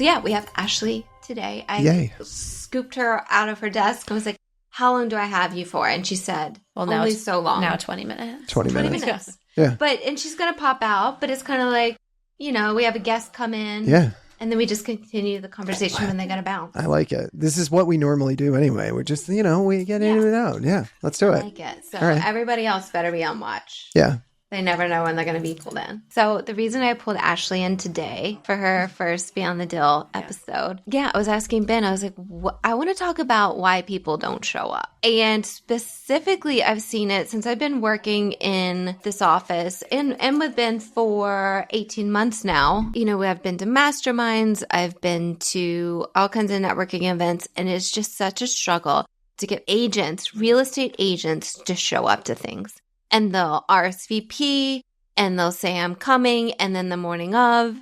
So yeah, we have Ashley today. I Yay. scooped her out of her desk and was like, how long do I have you for? And she said, well, now only so long. Now 20 minutes. 20 minutes. Yeah. And she's going to pop out, but it's kind of like, we have a guest come in. Yeah. And then we just continue the conversation when they got to bounce. I like it. This is what we normally do anyway. We're just, we get in and out. Yeah, let's do it. I like it. So everybody else better be on watch. Yeah. They never know when they're going to be pulled in. So the reason I pulled Ashley in today for her first Beyond the Deal episode, I was asking Ben, I was like, I want to talk about why people don't show up. And specifically, I've seen it since I've been working in this office and with Ben for 18 months now. I've been to masterminds, I've been to all kinds of networking events, and it's just such a struggle to get real estate agents to show up to things. And they'll RSVP and they'll say, I'm coming. And then the morning of,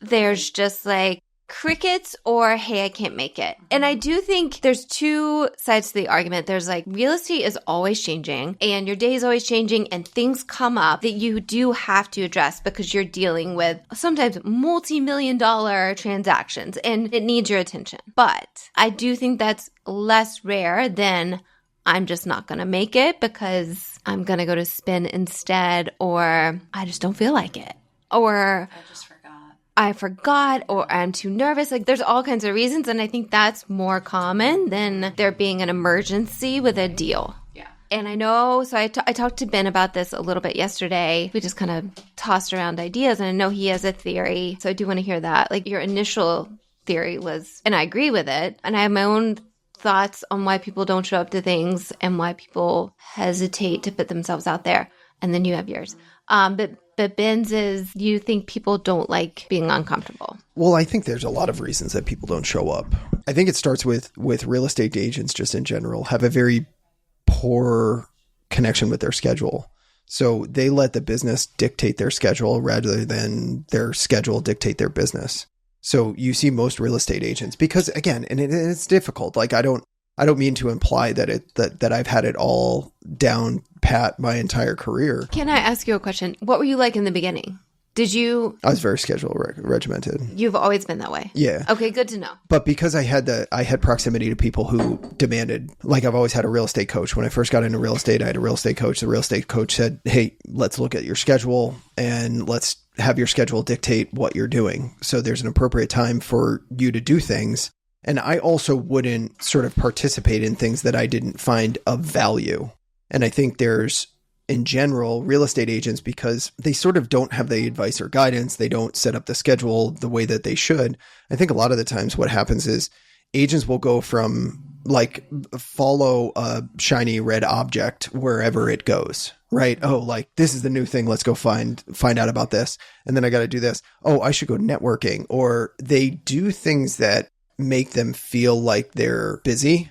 there's just like crickets or, hey, I can't make it. And I do think there's two sides to the argument. There's like real estate is always changing and your day is always changing and things come up that you do have to address because you're dealing with sometimes multi-million-dollar transactions and it needs your attention. But I do think that's less rare than I'm just not going to make it because I'm going to go to spin instead, or I just don't feel like it, or I forgot, or I'm too nervous. Like there's all kinds of reasons. And I think that's more common than there being an emergency with a deal. Yeah. And I know, so I talked to Ben about this a little bit yesterday. We just kind of tossed around ideas and I know he has a theory. So I do want to hear that. Like your initial theory was, and I agree with it. And I have my own thoughts on why people don't show up to things and why people hesitate to put themselves out there. And then you have yours. But Ben's is, you think people don't like being uncomfortable? Well, I think there's a lot of reasons that people don't show up. I think it starts with real estate agents just in general have a very poor connection with their schedule. So they let the business dictate their schedule rather than their schedule dictate their business. So you see most real estate agents because again, and it's difficult. Like I don't mean to imply that I've had it all down pat my entire career. Can I ask you a question? What were you like in the beginning? I was very schedule regimented. You've always been that way? Yeah. Okay, good to know. But because I had proximity to people who demanded, like I've always had a real estate coach. When I first got into real estate, I had a real estate coach. The real estate coach said, hey, let's look at your schedule and let's have your schedule dictate what you're doing. So there's an appropriate time for you to do things. And I also wouldn't sort of participate in things that I didn't find of value. And I think there's, in general, real estate agents, because they sort of don't have the advice or guidance, they don't set up the schedule the way that they should. I think a lot of the times what happens is agents will go from like follow a shiny red object wherever it goes, right? Oh, like this is the new thing. Let's go find out about this. And then I got to do this. Oh, I should go networking. Or they do things that make them feel like they're busy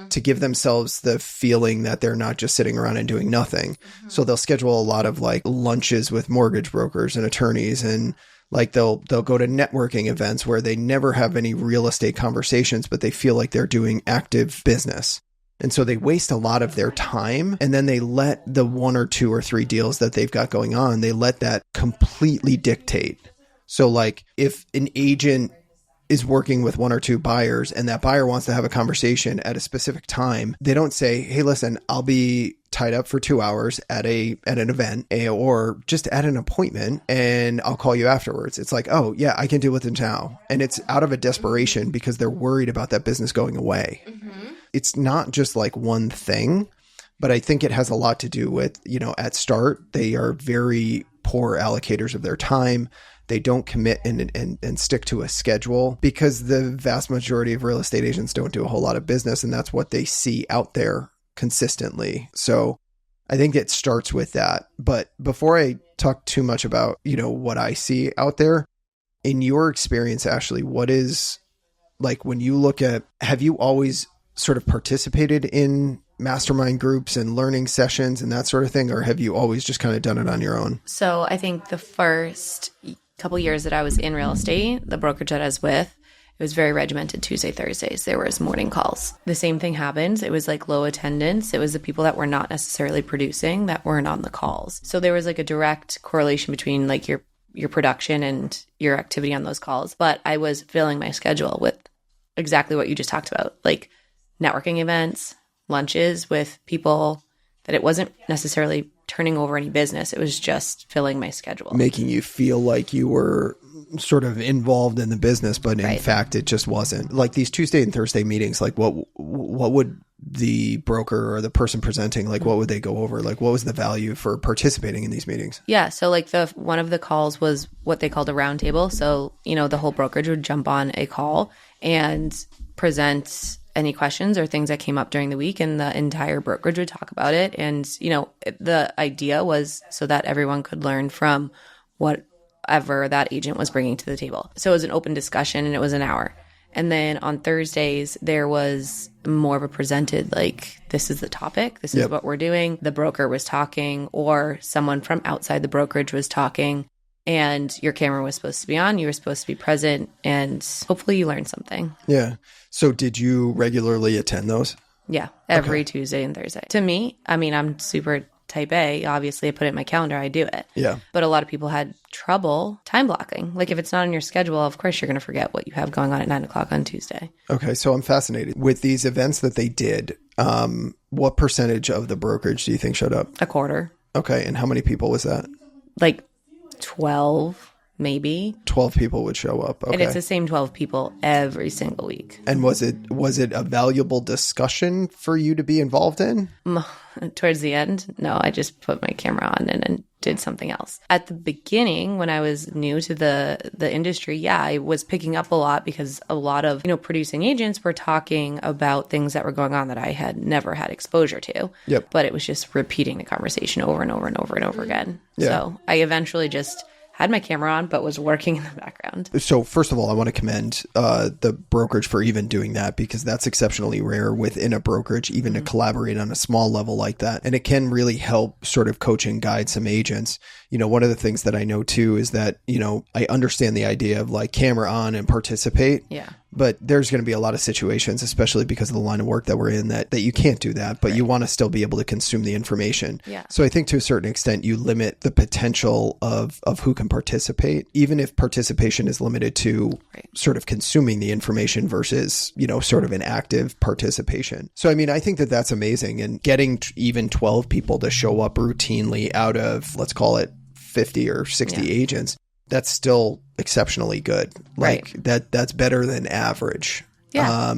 to give themselves the feeling that they're not just sitting around and doing nothing. So they'll schedule a lot of like lunches with mortgage brokers and attorneys, and like they'll go to networking events where they never have any real estate conversations, but they feel like they're doing active business. And so they waste a lot of their time, and then they let the 1 or 2 or 3 deals that they've got going on, they let that completely dictate. So like if an agent is working with 1 or 2 buyers and that buyer wants to have a conversation at a specific time, they don't say, hey, listen, I'll be tied up for 2 hours at an event or just at an appointment and I'll call you afterwards. It's like, oh yeah, I can deal with it now. And it's out of a desperation because they're worried about that business going away. It's not just like one thing, but I think it has a lot to do with, at start, they are very poor allocators of their time. They don't commit and stick to a schedule because the vast majority of real estate agents don't do a whole lot of business, and that's what they see out there consistently. So I think it starts with that. But before I talk too much about, what I see out there, in your experience, Ashley, what is like when you look at, have you always sort of participated in mastermind groups and learning sessions and that sort of thing, or have you always just kind of done it on your own? So I think the first couple years that I was in real estate, the brokerage that I was with, it was very regimented Tuesday, Thursdays. There was morning calls. The same thing happened. It was like low attendance. It was the people that were not necessarily producing that weren't on the calls. So there was like a direct correlation between like your your production and your activity on those calls. But I was filling my schedule with exactly what you just talked about, like networking events, lunches with people, that it wasn't necessarily turning over any business. It was just filling my schedule. Making you feel like you were sort of involved in the business, but in Right. fact, it just wasn't. Like these Tuesday and Thursday meetings, like what would the broker or the person presenting, like what would they go over? Like what was the value for participating in these meetings? Yeah. So like one of the calls was what they called a roundtable. So, the whole brokerage would jump on a call and present any questions or things that came up during the week, and the entire brokerage would talk about it. And, the idea was so that everyone could learn from whatever that agent was bringing to the table. So it was an open discussion, and it was an hour. And then on Thursdays, there was more of a presented, like, this is the topic, this is what we're doing. The broker was talking, or someone from outside the brokerage was talking, and your camera was supposed to be on, you were supposed to be present, and hopefully you learned something. Yeah. So did you regularly attend those? Yeah, every Tuesday and Thursday. To me, I'm super type A. Obviously, I put it in my calendar, I do it. Yeah. But a lot of people had trouble time blocking. Like if it's not on your schedule, of course, you're going to forget what you have going on at 9:00 on Tuesday. Okay. So I'm fascinated with these events that they did. What percentage of the brokerage do you think showed up? A quarter. Okay. And how many people was that? Like 12, maybe. 12 people would show up. Okay. And it's the same 12 people every single week. And was it a valuable discussion for you to be involved in? Towards the end, no, I just put my camera on and did something else. At the beginning, when I was new to the industry, yeah, I was picking up a lot because a lot of, producing agents were talking about things that were going on that I had never had exposure to. Yep. But it was just repeating the conversation over and over and over and over again. Yeah. So I eventually just had my camera on, but was working in the background. So first of all, I want to commend the brokerage for even doing that, because that's exceptionally rare within a brokerage, even to collaborate on a small level like that. And it can really help sort of coach and guide some agents. One of the things that I know too is that, I understand the idea of like camera on and participate. Yeah. But there's going to be a lot of situations, especially because of the line of work that we're in, that you can't do that, but you want to still be able to consume the information. Yeah. So I think to a certain extent, you limit the potential of who can participate, even if participation is limited to sort of consuming the information versus, sort of an active participation. So, I think that that's amazing. And getting even 12 people to show up routinely out of, let's call it 50 or 60 agents, that's still exceptionally good. Like that's better than average. Yeah.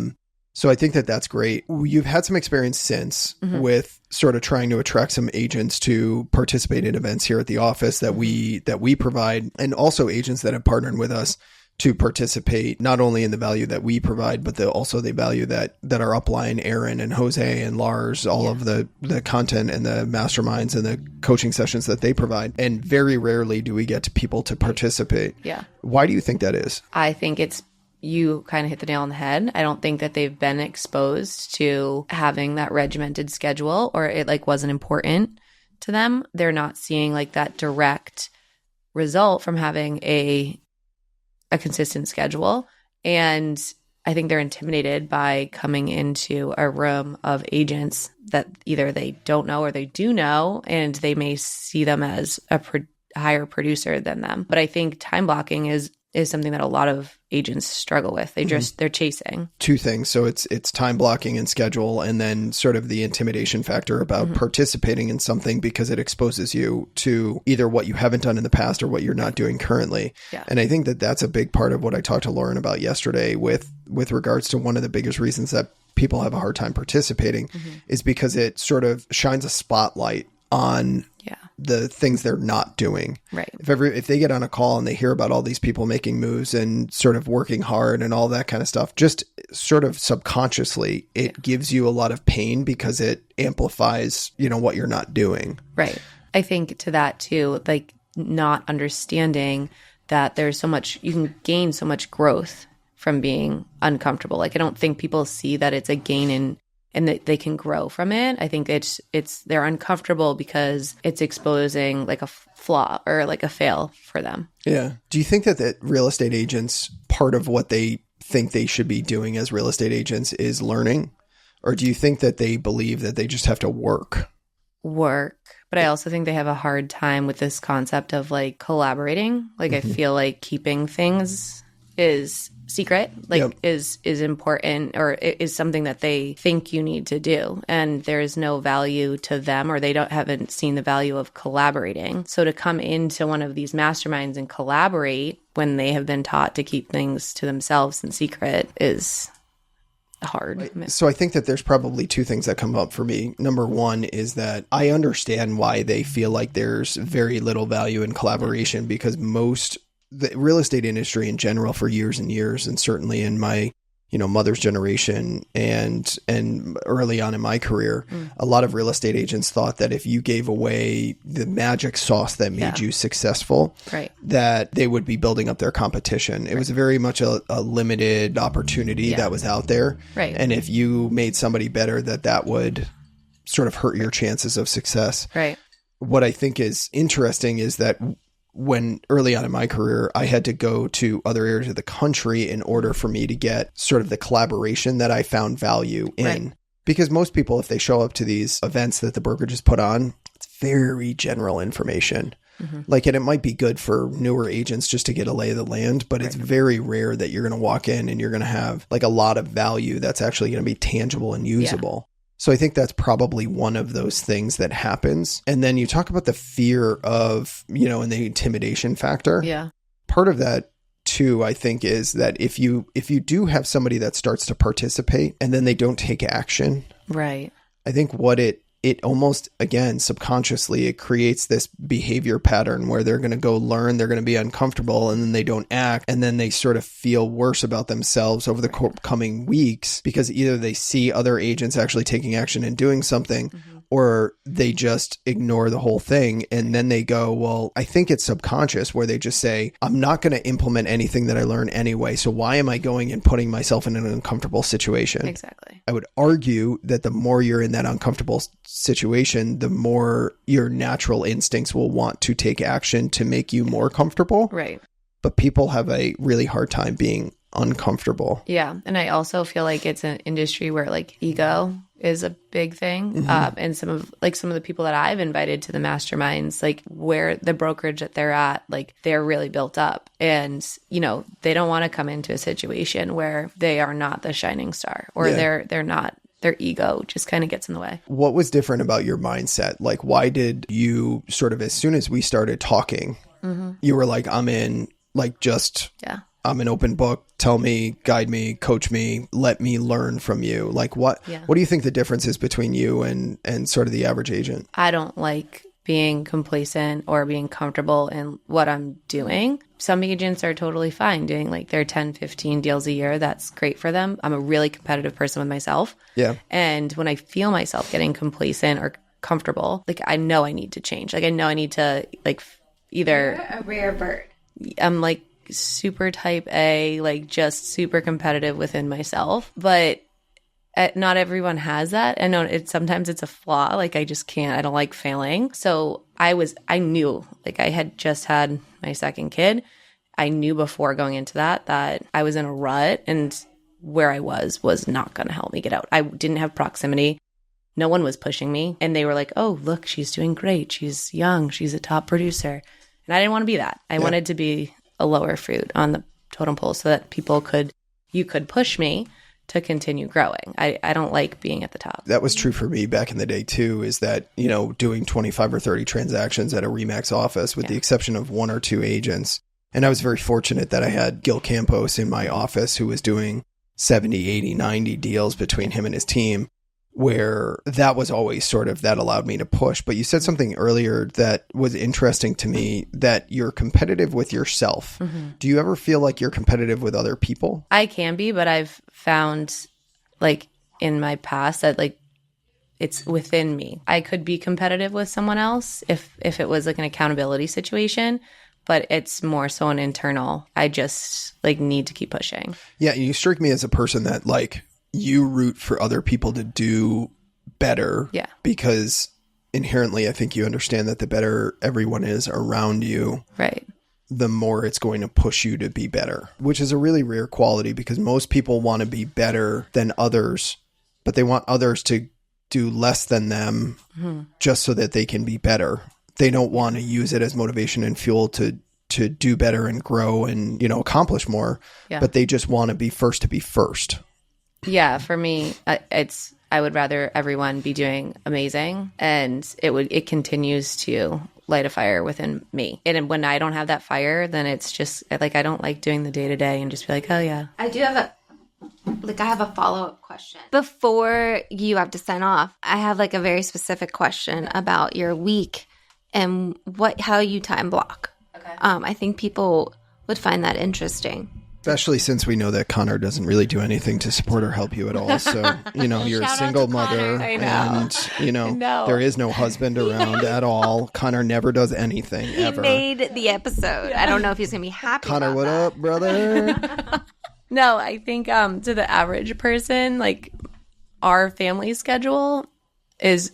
So I think that that's great. You've had some experience since with sort of trying to attract some agents to participate in events here at the office that we provide, and also agents that have partnered with us to participate not only in the value that we provide, but also the value that our upline, Aaron and Jose and Lars, all of the content and the masterminds and the coaching sessions that they provide. And very rarely do we get to people to participate. Yeah. Why do you think that is? I think you kind of hit the nail on the head. I don't think that they've been exposed to having that regimented schedule, or it wasn't important to them. They're not seeing that direct result from having a consistent schedule. And I think they're intimidated by coming into a room of agents that either they don't know or they do know, and they may see them as a higher producer than them. But I think time blocking is something that a lot of agents struggle with. They're chasing. Two things. So it's time blocking and schedule, and then sort of the intimidation factor about participating in something because it exposes you to either what you haven't done in the past or what you're not doing currently. Yeah. And I think that that's a big part of what I talked to Lauren about yesterday with regards to one of the biggest reasons that people have a hard time participating is because it sort of shines a spotlight on the things they're not doing. Right. If they get on a call and they hear about all these people making moves and sort of working hard and all that kind of stuff, just sort of subconsciously, it gives you a lot of pain because it amplifies, what you're not doing. Right. I think to that too, not understanding that there's so much, you can gain so much growth from being uncomfortable. I don't think people see that it's a gain and that they can grow from it. I think they're uncomfortable because it's exposing a flaw or a fail for them. Yeah. Do you think that real estate agents, part of what they think they should be doing as real estate agents is learning? Or do you think that they believe that they just have to work? Work, But I also think they have a hard time with this concept of like collaborating. Like I feel like keeping things is secret, like is important, or is something that they think you need to do, and there's no value to them, or they haven't seen the value of collaborating. So to come into one of these masterminds and collaborate when they have been taught to keep things to themselves in secret is hard. So I think that there's probably two things that come up for me. Number one is that I understand why they feel like there's very little value in collaboration, because the real estate industry in general for years and years, and certainly in my, mother's generation and early on in my career, a lot of real estate agents thought that if you gave away the magic sauce that made you successful, that they would be building up their competition. It was very much a limited opportunity that was out there. Right. And if you made somebody better, that would sort of hurt your chances of success. Right. What I think is interesting is that when early on in my career, I had to go to other areas of the country in order for me to get sort of the collaboration that I found value in. Right. Because most people, if they show up to these events that the brokerages put on, it's very general information. Like, and it might be good for newer agents just to get a lay of the land, but it's very rare that you're going to walk in and you're going to have like a lot of value that's actually going to be tangible and usable. So I think that's probably one of those things that happens. And then you talk about the fear of, and the intimidation factor. Yeah. Part of that too, I think, is that if you do have somebody that starts to participate and then they don't take action. Right. I think what it almost, again, subconsciously, it creates this behavior pattern where they're going to go learn, they're going to be uncomfortable, and then they don't act. And then they sort of feel worse about themselves over the coming weeks, because either they see other agents actually taking action and doing something, or they just ignore the whole thing. And then they go, well, I think it's subconscious, where they just say, I'm not going to implement anything that I learn anyway. So why am I going and putting myself in an uncomfortable situation? Exactly. I would argue that the more you're in that uncomfortable situation, the more your natural instincts will want to take action to make you more comfortable. Right. But people have a really hard time being uncomfortable. Yeah. And I also feel like it's an industry where like ego is a big thing. And some of the people that I've invited to the masterminds, like where the brokerage that they're at, like they're really built up, and, they don't want to come into a situation where they are not the shining star, or they're not, their ego just kind of gets in the way. What was different about your mindset? Like, why did you sort of, as soon as we started talking, you were like, I'm in, like, just, I'm an open book. Tell me, guide me, coach me, let me learn from you. Like, what do you think the difference is between you and sort of the average agent? I don't like being complacent or being comfortable in what I'm doing. Some agents are totally fine doing like their 10, 15 deals a year. That's great for them. I'm a really competitive person with myself. Yeah. And when I feel myself getting complacent or comfortable, like I know I need to change. Like I know I need to like either... You're a rare bird. I'm like super type A, like just super competitive within myself. But not everyone has that. I know sometimes it's a flaw. Like I just can't, I don't like failing. So I knew, like I had just had my second kid. I knew before going into that I was in a rut, and where I was not going to help me get out. I didn't have proximity. No one was pushing me. And they were like, oh, look, she's doing great. She's young. She's a top producer. And I didn't want to be that. I wanted to be a lower fruit on the totem pole so that you could push me to continue growing. I don't like being at the top. That was true for me back in the day too, is that, doing 25 or 30 transactions at a RE/MAX office with the exception of one or two agents. And I was very fortunate that I had Gil Campos in my office who was doing 70, 80, 90 deals between him and his team, where that was always sort of, that allowed me to push. But you said something earlier that was interesting to me, that you're competitive with yourself. Do you ever feel like you're competitive with other people? I can be, but I've found like in my past that like it's within me. I could be competitive with someone else if it was like an accountability situation, but it's more so an internal, I just like need to keep pushing. Yeah. You strike me as a person that like, you root for other people to do better. Yeah. Because inherently, I think you understand that the better everyone is around you, right, the more it's going to push you to be better, which is a really rare quality, because most people want to be better than others, but they want others to do less than them just so that they can be better. They don't want to use it as motivation and fuel to do better and grow and, you know, accomplish more, but they just want to be first to be first. Yeah. For me, I would rather everyone be doing amazing, and it continues to light a fire within me. And when I don't have that fire, then it's just like, I don't like doing the day to day and just be like, oh yeah. I do have a follow-up question. Before you have to sign off, I have like a very specific question about your week and how you time block. Okay. I think people would find that interesting. Especially since we know that Connor doesn't really do anything to support or help you at all. So, you know, you're a single mother and, you know, there is no husband around at all. Connor never does anything ever. He made the episode. I don't know if he's going to be happy Connor, about what that. up, brother? No, I think to the average person, like, our family schedule is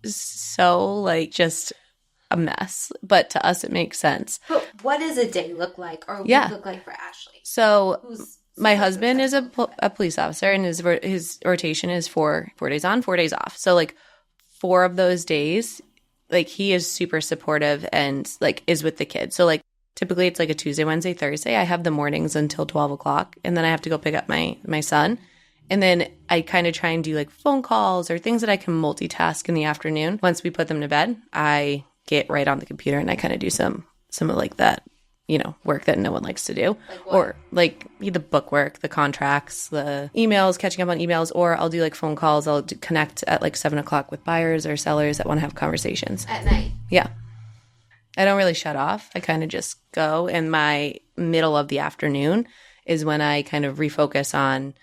so, like, just a mess, but to us it makes sense. But what does a day look like, or week look like for Ashley? So my husband is a police officer, and his rotation is 4 days on, 4 days off. So like 4 of those days, like, he is super supportive and like is with the kids. So like typically it's like a Tuesday, Wednesday, Thursday. I have the mornings until 12 o'clock, and then I have to go pick up my son. And then I kind of try and do like phone calls or things that I can multitask in the afternoon. Once we put them to bed, I get right on the computer and I kind of do some of like that, you know, work that no one likes to do. Or like the book work, the contracts, the emails, catching up on emails, or I'll do like phone calls. I'll connect at like 7 o'clock with buyers or sellers that want to have conversations. At night? Yeah. I don't really shut off. I kind of just go. And my middle of the afternoon is when I kind of refocus on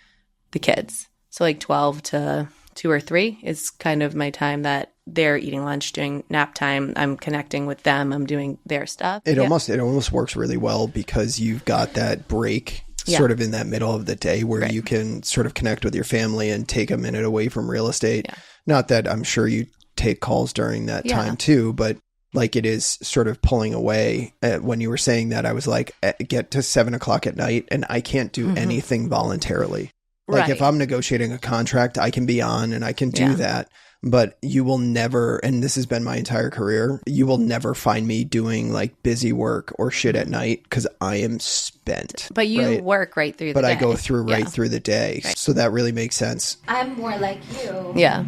the kids. So like 12 to 2 or 3 is kind of my time that they're eating lunch, doing nap time. I'm connecting with them. I'm doing their stuff. It almost works really well because you've got that break sort of in that middle of the day where you can sort of connect with your family and take a minute away from real estate. Yeah. Not that I'm sure you take calls during that time too, but like it is sort of pulling away. When you were saying that, I was like, get to 7 o'clock at night and I can't do anything voluntarily. Like if I'm negotiating a contract, I can be on and I can do that. But you will never, and this has been my entire career, you will never find me doing like busy work or shit at night because I am spent. But you work right through the day. But I go through through the day. Right. So that really makes sense. I'm more like you. Yeah.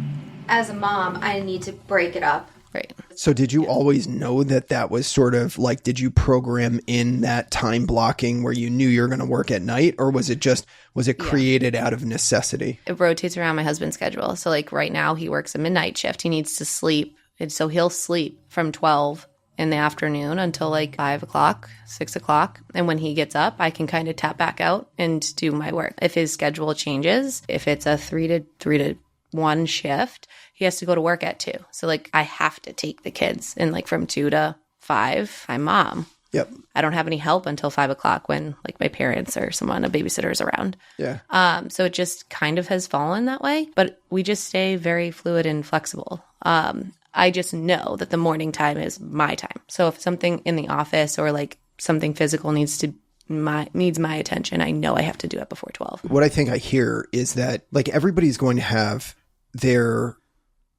As a mom, I need to break it up. Right. So did you always know that was sort of like, did you program in that time blocking where you knew you were going to work at night, or was it created out of necessity? It rotates around my husband's schedule. So like right now he works a midnight shift. He needs to sleep. And so he'll sleep from 12 in the afternoon until like 5 o'clock, 6 o'clock. And when he gets up, I can kind of tap back out and do my work. If his schedule changes, if it's a 3 to 1 shift, he has to go to work at 2. So like I have to take the kids, and like from 2 to 5, I'm mom. Yep. I don't have any help until 5 o'clock when like my parents or someone, a babysitter, is around. Yeah. So it just kind of has fallen that way, but we just stay very fluid and flexible. I just know that the morning time is my time. So if something in the office or like something physical needs my attention, I know I have to do it before 12. What I think I hear is that like everybody's going to have their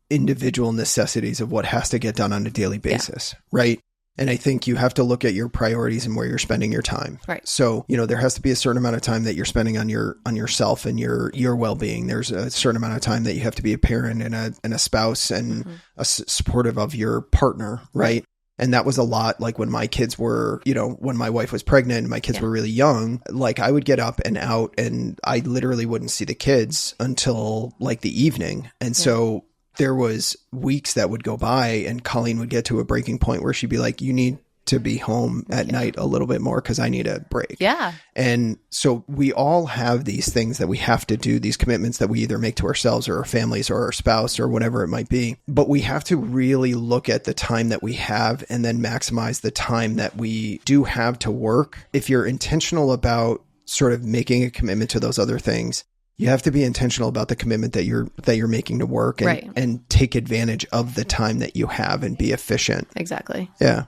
individual necessities of what has to get done on a daily basis, right? And I think you have to look at your priorities and where you're spending your time. Right. So, you know, there has to be a certain amount of time that you're spending on yourself and your well-being. There's a certain amount of time that you have to be a parent and a spouse and supportive of your partner, right? And that was a lot like when my kids were, you know, when my wife was pregnant and my kids were really young, like I would get up and out and I literally wouldn't see the kids until like the evening. And so there was weeks that would go by and Colleen would get to a breaking point where she'd be like, you need to be home at night a little bit more because I need a break. Yeah. And so we all have these things that we have to do, these commitments that we either make to ourselves or our families or our spouse or whatever it might be. But we have to really look at the time that we have and then maximize the time that we do have to work. If you're intentional about sort of making a commitment to those other things, you have to be intentional about the commitment that you're making to work and take advantage of the time that you have and be efficient. Exactly. Yeah.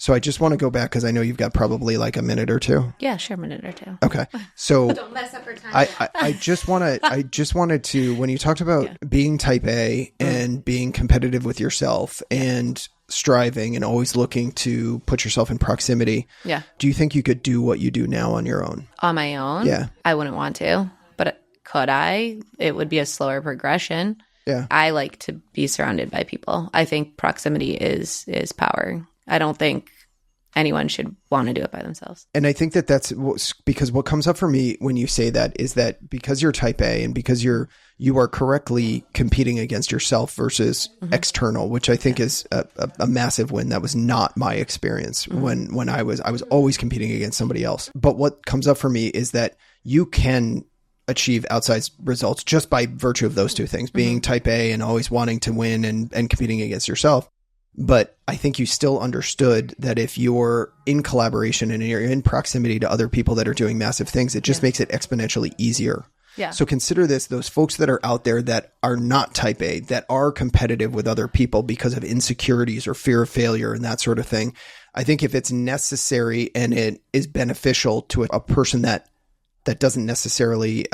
So I just want to go back because I know you've got probably like a minute or two. Yeah, sure, a minute or two. Okay. So Don't mess up her time. I just wanted to, when you talked about being type A and being competitive with yourself and striving and always looking to put yourself in proximity. Yeah. Do you think you could do what you do now on your own? On my own? Yeah. I wouldn't want to, but could I? It would be a slower progression. Yeah. I like to be surrounded by people. I think proximity is power. I don't think anyone should want to do it by themselves. And I think that's because what comes up for me when you say that is that because you're type A and because you are correctly competing against yourself versus external, which I think is a massive win. That was not my experience when I was always competing against somebody else. But what comes up for me is that you can achieve outsized results just by virtue of those two things, being type A and always wanting to win and competing against yourself. But I think you still understood that if you're in collaboration and you're in proximity to other people that are doing massive things, it just makes it exponentially easier. Yeah. So consider this, those folks that are out there that are not type A, that are competitive with other people because of insecurities or fear of failure and that sort of thing. I think if it's necessary and it is beneficial to a person that doesn't necessarily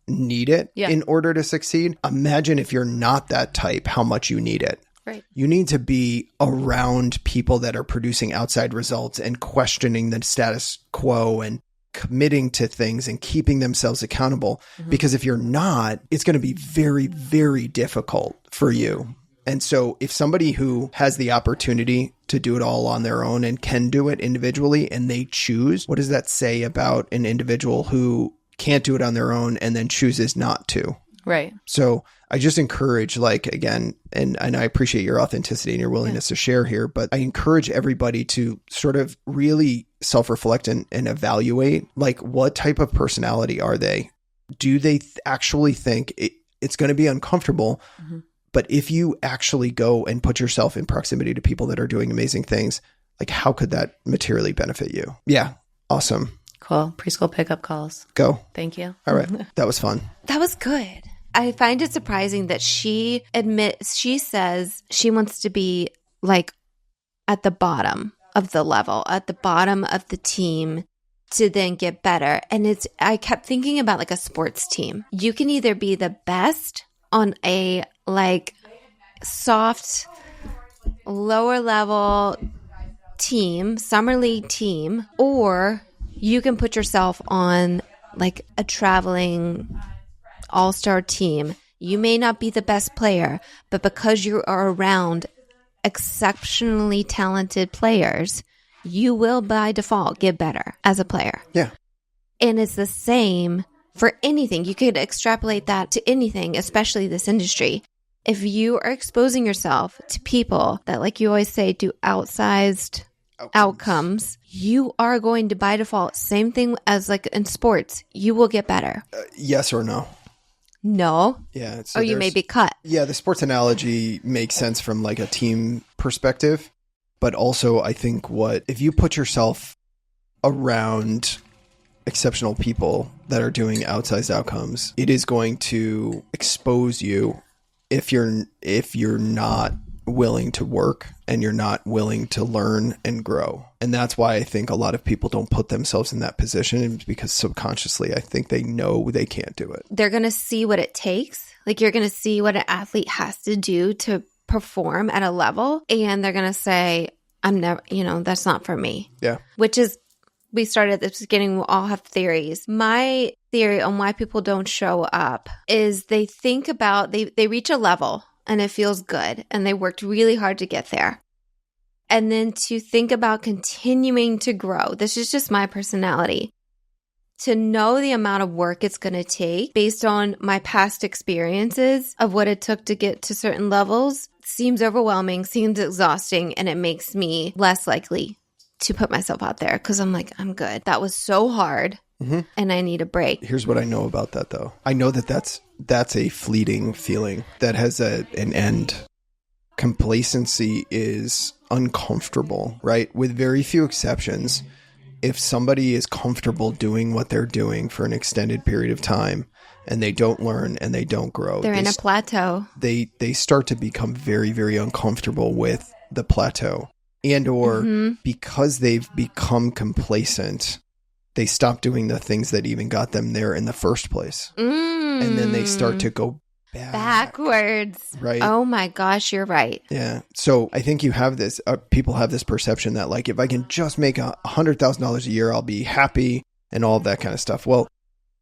need it in order to succeed, imagine if you're not that type, how much you need it. Right. You need to be around people that are producing outside results and questioning the status quo and committing to things and keeping themselves accountable. Because if you're not, it's going to be very, very difficult for you. And so if somebody who has the opportunity to do it all on their own and can do it individually and they choose, what does that say about an individual who can't do it on their own and then chooses not to? Right. So I just encourage, like, again, and I appreciate your authenticity and your willingness to share here, but I encourage everybody to sort of really self-reflect and evaluate, like, what type of personality are they? Do they actually think it's going to be uncomfortable? But if you actually go and put yourself in proximity to people that are doing amazing things, like, how could that materially benefit you? Yeah. Awesome. Cool. Preschool pickup calls. Go. Thank you. All right. That was fun. That was good. I find it surprising that she says she wants to be like at the bottom of the level, at the bottom of the team to then get better. And I kept thinking about like a sports team. You can either be the best on a like soft, lower level team, summer league team, or you can put yourself on like a traveling all-star team. You may not be the best player, but because you are around exceptionally talented players, you will by default get better as a player. Yeah. And it's the same for anything. You could extrapolate that to anything, especially this industry. If you are exposing yourself to people that, like you always say, do outsized outcomes, you are going to by default, same thing as like in sports, you will get better. Yes or no? No. Yeah. So you may be cut. Yeah. The sports analogy makes sense from like a team perspective. But also I think if you put yourself around exceptional people that are doing outsized outcomes, it is going to expose you if you're not willing to work and you're not willing to learn and grow. And that's why I think a lot of people don't put themselves in that position, because subconsciously I think they know they can't do it. They're going to see what it takes. Like, you're going to see what an athlete has to do to perform at a level, and they're going to say, I'm never, that's not for me. Yeah. Which is, we started at the beginning, we all have theories. My theory on why people don't show up is they think about, they reach a level and it feels good and they worked really hard to get there. And then to think about continuing to grow. This is just my personality. To know the amount of work it's going to take based on my past experiences of what it took to get to certain levels seems overwhelming, seems exhausting, and it makes me less likely to put myself out there because I'm like, I'm good. That was so hard and I need a break. Here's what I know about that, though. I know that that's a fleeting feeling that has an end. Complacency is uncomfortable, right? With very few exceptions. If somebody is comfortable doing what they're doing for an extended period of time and they don't learn and they don't grow, they're in a plateau. They start to become very, very uncomfortable with the plateau. And or because they've become complacent, they stop doing the things that even got them there in the first place. And then they start to go backwards. Right. Oh my gosh, you're right. Yeah. So I think you have this, people have this perception that like, if I can just make $100,000 a year, I'll be happy and all of that kind of stuff. Well,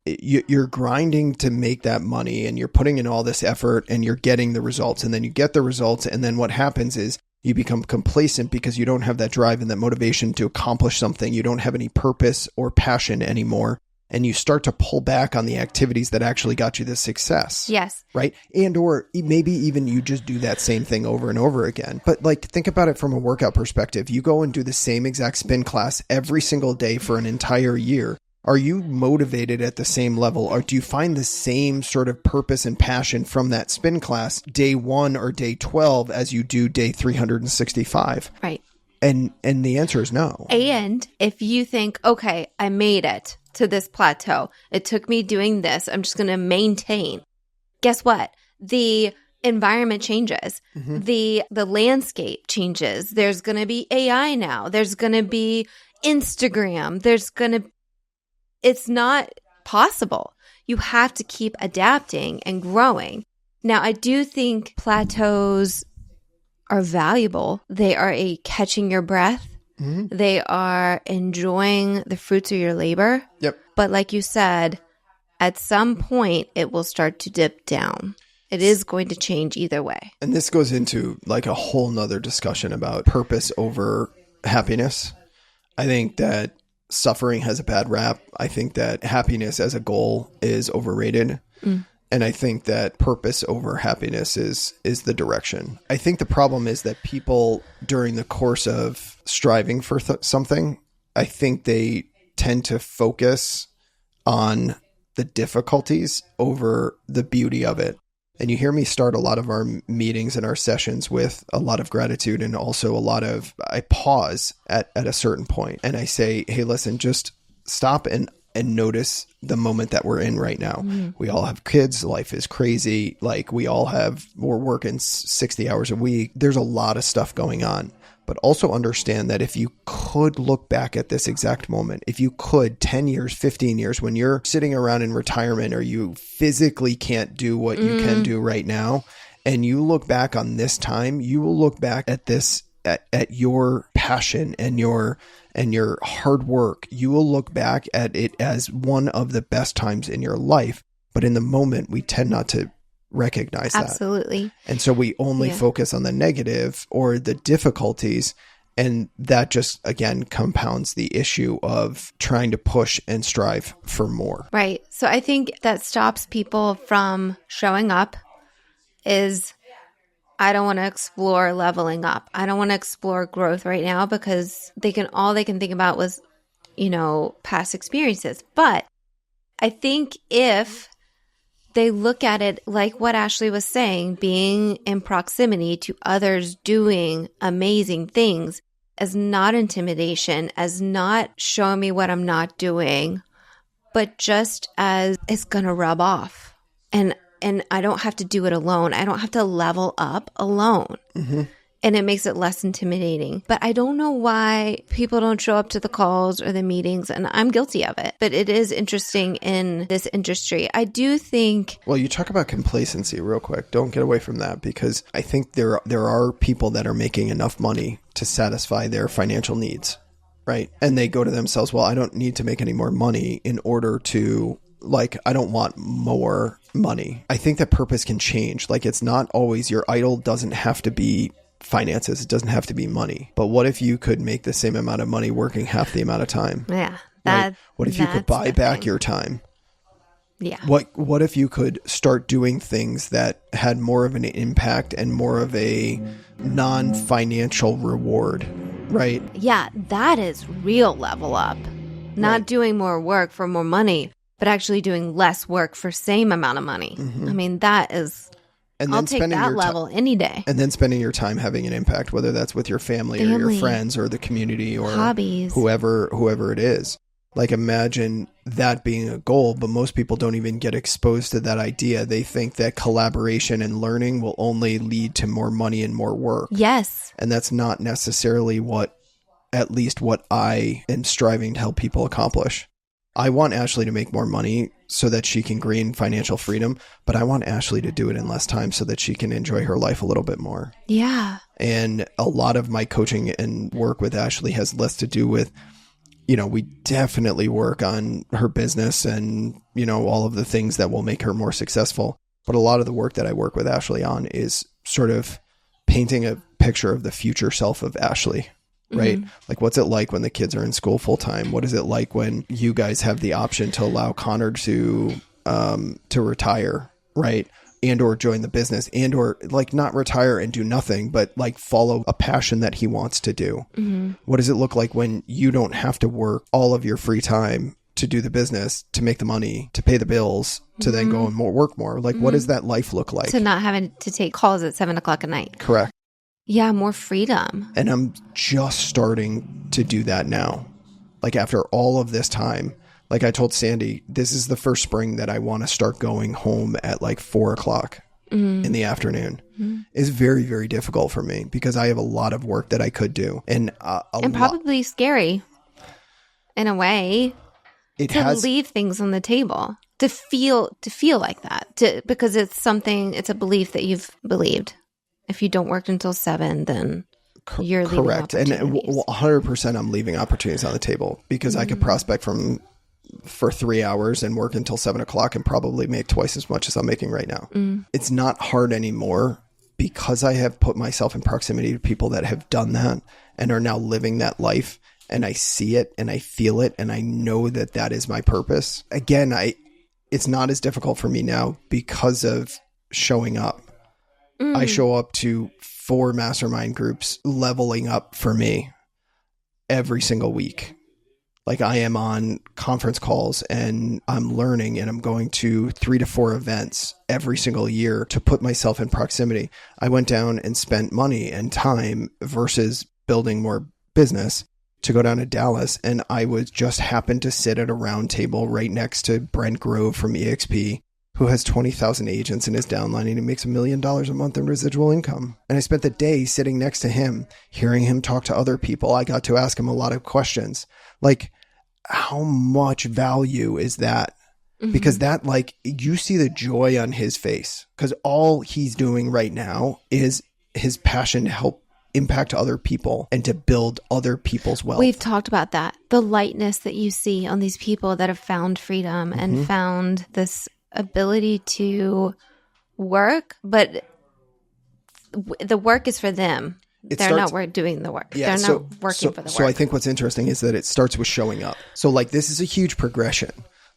you're grinding to make that money and you're putting in all this effort and you're getting the results, and then you get the results. And then what happens is you become complacent because you don't have that drive and that motivation to accomplish something. You don't have any purpose or passion anymore. And you start to pull back on the activities that actually got you the success. Yes. Right. And or maybe even you just do that same thing over and over again. But like, think about it from a workout perspective. You go and do the same exact spin class every single day for an entire year. Are you motivated at the same level, or do you find the same sort of purpose and passion from that spin class day 1 or day 12 as you do day 365? Right. And the answer is no. And if you think, okay, I made it to this plateau, it took me doing this, I'm just going to maintain. Guess what? The environment changes. The landscape changes. There's going to be AI now. There's going to be Instagram. It's not possible. You have to keep adapting and growing. Now, I do think plateaus are valuable. They are a catching your breath. They are enjoying the fruits of your labor. Yep. But like you said, at some point, it will start to dip down. It is going to change either way. And this goes into like a whole nother discussion about purpose over happiness. I think that suffering has a bad rap. I think that happiness as a goal is overrated. And I think that purpose over happiness is the direction. I think the problem is that people during the course of striving for something, I think they tend to focus on the difficulties over the beauty of it. And you hear me start a lot of our meetings and our sessions with a lot of gratitude and also I pause at a certain point and I say, hey, listen, just stop and notice the moment that we're in right now. We all have kids. Life is crazy. Like we're working 60 hours a week. There's a lot of stuff going on. But also understand that if you could look back at this exact moment, if you could 10 years, 15 years, when you're sitting around in retirement or you physically can't do what you can do right now, and you look back on this time, you will look back at this, at your passion and your hard work. You will look back at it as one of the best times in your life. But in the moment, we tend not to recognize that. Absolutely. And so we only focus on the negative or the difficulties. And that just, again, compounds the issue of trying to push and strive for more. Right. So I think that stops people from showing up is, I don't want to explore leveling up. I don't want to explore growth right now because all they can think about was, past experiences. But I think if they look at it like what Ashley was saying, being in proximity to others doing amazing things, as not intimidation, as not showing me what I'm not doing, but just as it's going to rub off. And I don't have to do it alone. I don't have to level up alone. And it makes it less intimidating. But I don't know why people don't show up to the calls or the meetings, and I'm guilty of it. But it is interesting in this industry. I do think... Well, you talk about complacency real quick. Don't get away from that, because I think there are people that are making enough money to satisfy their financial needs, right? And they go to themselves, well, I don't need to make any more money in order to... I don't want more money. I think that purpose can change. It's not always, your idol doesn't have to be finances. It doesn't have to be money. But what if you could make the same amount of money working half the amount of time? Yeah. Right? What if you could buy back your time? Yeah. What if you could start doing things that had more of an impact and more of a non-financial reward, right? Yeah, that is real level up. Not doing more work for more money, but actually doing less work for same amount of money. I mean, that is... And I'll take that level any day. And then spending your time having an impact, whether that's with your family or your friends or the community or hobbies, whoever it is. Like imagine that being a goal, but most people don't even get exposed to that idea. They think that collaboration and learning will only lead to more money and more work. Yes. And that's not necessarily at least what I am striving to help people accomplish. I want Ashley to make more money so that she can gain financial freedom, but I want Ashley to do it in less time so that she can enjoy her life a little bit more. Yeah. And a lot of my coaching and work with Ashley has less to do with, we definitely work on her business and, all of the things that will make her more successful. But a lot of the work that I work with Ashley on is sort of painting a picture of the future self of Ashley, right? Mm-hmm. Like, what's it like when the kids are in school full time? What is it like when you guys have the option to allow Connor to retire, right? And or join the business and or like not retire and do nothing, but like follow a passion that he wants to do. Mm-hmm. What does it look like when you don't have to work all of your free time to do the business, to make the money, to pay the bills, to then go and work more? Like, what does that life look like? To not having to take calls at 7:00 at night. Correct. Yeah, more freedom. And I'm just starting to do that now. Like after all of this time, like I told Sandy, this is the first spring that I want to start going home at like 4:00 in the afternoon. It's very, very difficult for me because I have a lot of work that I could do. And probably scary in a way to leave things on the table, to feel like that, because it's a belief that you've believed. If you don't work until 7, then you're leaving correct. And 100% I'm leaving opportunities on the table because I could prospect for 3 hours and work until 7:00 and probably make twice as much as I'm making right now. It's not hard anymore because I have put myself in proximity to people that have done that and are now living that life. And I see it and I feel it and I know that that is my purpose. Again, it's not as difficult for me now because of showing up. I show up to 4 mastermind groups leveling up for me every single week. Like I am on conference calls and I'm learning and I'm going to 3 to 4 events every single year to put myself in proximity. I went down and spent money and time versus building more business to go down to Dallas. And I was just happened to sit at a round table right next to Brent Grove from EXP, who has 20,000 agents in his downline and he makes $1 million a month in residual income. And I spent the day sitting next to him, hearing him talk to other people. I got to ask him a lot of questions. Like, how much value is that? Because that, like, you see the joy on his face because all he's doing right now is his passion to help impact other people and to build other people's wealth. We've talked about that. The lightness that you see on these people that have found freedom and found this ability to work, but the work is for them. They're not doing the work. Yeah, They're not working for the work. So I think what's interesting is that it starts with showing up. So like this is a huge progression.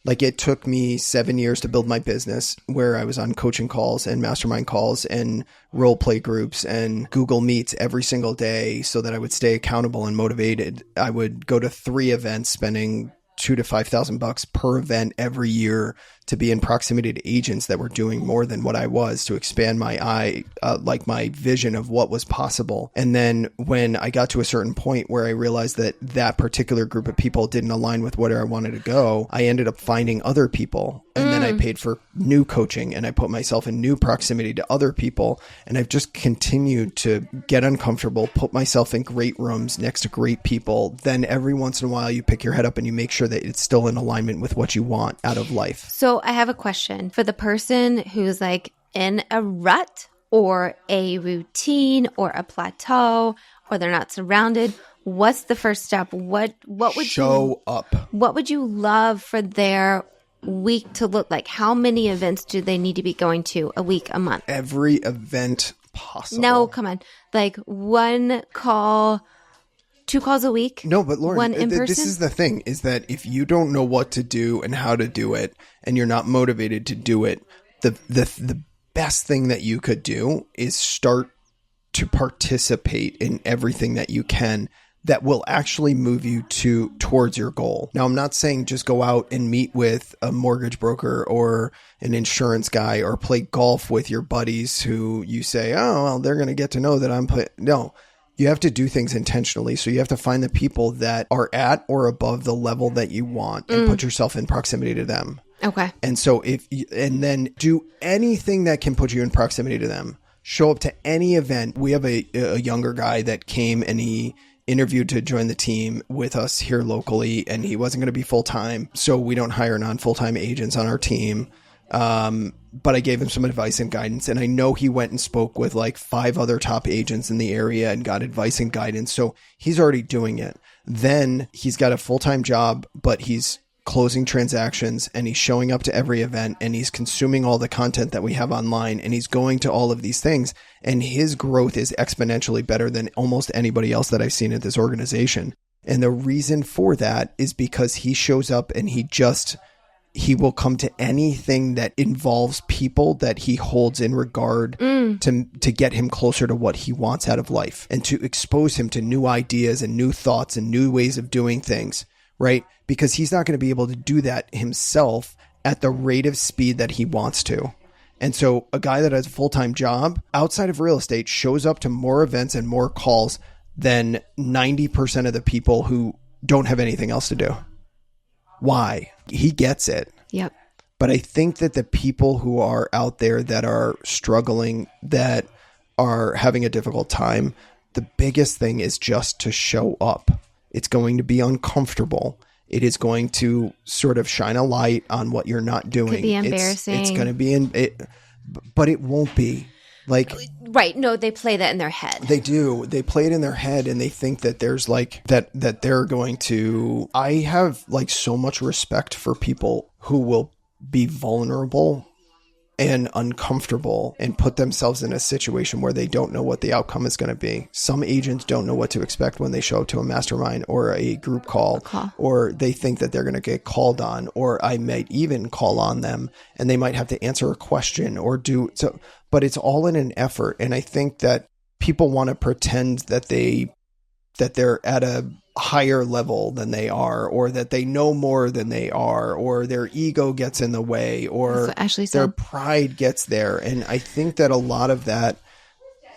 Like it took me 7 years to build my business where I was on coaching calls and mastermind calls and role play groups and Google Meets every single day so that I would stay accountable and motivated. I would go to 3 events spending $2,000 to $5,000 per event every year to be in proximity to agents that were doing more than what I was to expand my my vision of what was possible. And then when I got to a certain point where I realized that that particular group of people didn't align with where I wanted to go, I ended up finding other people. And then I paid for new coaching and I put myself in new proximity to other people. And I've just continued to get uncomfortable, put myself in great rooms next to great people. Then every once in a while you pick your head up and you make sure that it's still in alignment with what you want out of life. So I have a question for the person who's like in a rut or a routine or a plateau or they're not surrounded. What's the first step? What would show up? What would you love for their week to look like? How many events do they need to be going to a week, a month? Every event possible. No, come on. Like 1 call, 2 calls a week? No, but Lauren, 1 in person? This is the thing, is that if you don't know what to do and how to do it, and you're not motivated to do it, the best thing that you could do is start to participate in everything that you can that will actually move you towards your goal. Now, I'm not saying just go out and meet with a mortgage broker or an insurance guy or play golf with your buddies who you say, oh, well, they're going to get to know that I'm playing. No, You have to do things intentionally. So you have to find the people that are at or above the level that you want and put yourself in proximity to them. Okay. And so and then do anything that can put you in proximity to them. Show up to any event. We have a younger guy that came and he interviewed to join the team with us here locally, and he wasn't going to be full-time. So we don't hire non-full-time agents on our team. But I gave him some advice and guidance, and I know he went and spoke with like 5 other top agents in the area and got advice and guidance. So he's already doing it. Then he's got a full-time job, but he's closing transactions and he's showing up to every event and he's consuming all the content that we have online and he's going to all of these things. And his growth is exponentially better than almost anybody else that I've seen at this organization. And the reason for that is because he shows up and he will come to anything that involves people that he holds in regard to get him closer to what he wants out of life and to expose him to new ideas and new thoughts and new ways of doing things, right? Because he's not going to be able to do that himself at the rate of speed that he wants to. And so a guy that has a full-time job outside of real estate shows up to more events and more calls than 90% of the people who don't have anything else to do. Why? He gets it. Yep. But I think that the people who are out there that are struggling, that are having a difficult time, the biggest thing is just to show up. It's going to be uncomfortable. It is going to sort of shine a light on what you're not doing. Could be embarrassing. It's going to be but it won't be. Like, right. No, they play that in their head. They do. They play it in their head and they think that there's like that they're going to. I have like so much respect for people who will be vulnerable and uncomfortable and put themselves in a situation where they don't know what the outcome is going to be. Some agents don't know what to expect when they show up to a mastermind or a group call. Or they think that they're going to get called on, or I might even call on them and they might have to answer a question or do so. But it's all in an effort. And I think that people want to pretend that they're at a higher level than they are, or that they know more than they are, or their ego gets in the way, or their pride gets there. And I think that a lot of that,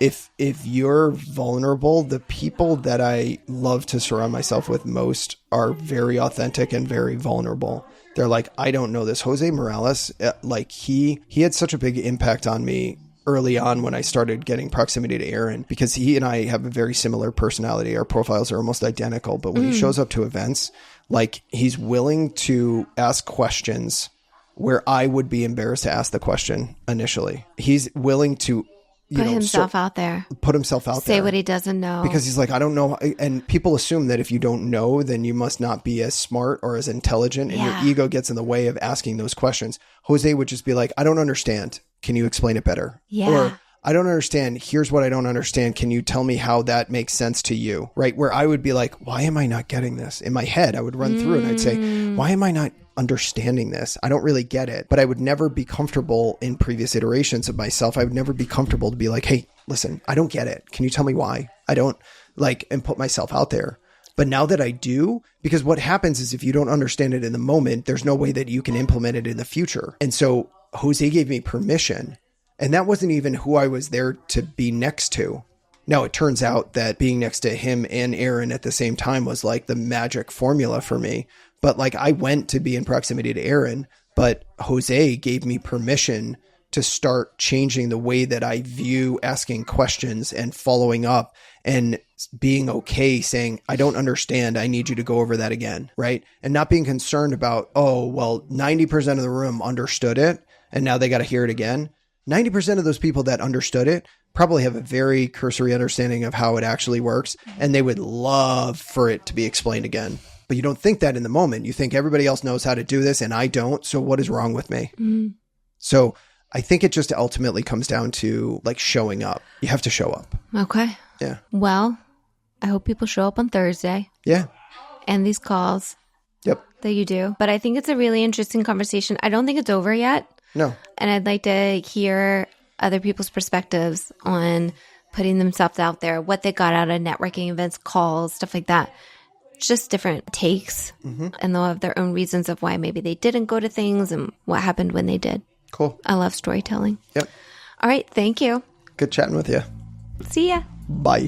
if you're vulnerable, the people that I love to surround myself with most are very authentic and very vulnerable. They're like, I don't know this. Jose Morales, like he had such a big impact on me early on when I started getting proximity to Aaron, because he and I have a very similar personality. Our profiles are almost identical, but when he shows up to events, like he's willing to ask questions where I would be embarrassed to ask the question initially. He's willing to put himself out there. Say what he doesn't know. Because he's like, I don't know. And people assume that if you don't know, then you must not be as smart or as intelligent, and your ego gets in the way of asking those questions. Jose would just be like, I don't understand. Can you explain it better? Yeah. Or I don't understand. Here's what I don't understand. Can you tell me how that makes sense to you? Right? Where I would be like, why am I not getting this? In my head, I would run through it and I'd say, why am I not understanding this? I don't really get it. But I would never be comfortable in previous iterations of myself. I would never be comfortable to be like, hey, listen, I don't get it. Can you tell me why? I don't like, and put myself out there. But now that I do, because what happens is if you don't understand it in the moment, there's no way that you can implement it in the future. And so Jose gave me permission, and that wasn't even who I was there to be next to. Now, it turns out that being next to him and Aaron at the same time was like the magic formula for me. But like I went to be in proximity to Aaron, but Jose gave me permission to start changing the way that I view asking questions and following up and being okay saying, I don't understand. I need you to go over that again. Right. And not being concerned about, oh, well, 90% of the room understood it and now they got to hear it again. 90% of those people that understood it probably have a very cursory understanding of how it actually works. And they would love for it to be explained again. But you don't think that in the moment. You think everybody else knows how to do this and I don't. So what is wrong with me? So I think it just ultimately comes down to like showing up. You have to show up. Okay. Yeah. Well, I hope people show up on Thursday. Yeah. And these calls. Yep. That you do. But I think it's a really interesting conversation. I don't think it's over yet. No. And I'd like to hear other people's perspectives on putting themselves out there, what they got out of networking events, calls, stuff like that. Just different takes. And they'll have their own reasons of why maybe they didn't go to things and what happened when they did. Cool. I love storytelling. Yep. All right. Thank you. Good chatting with you. See ya. Bye.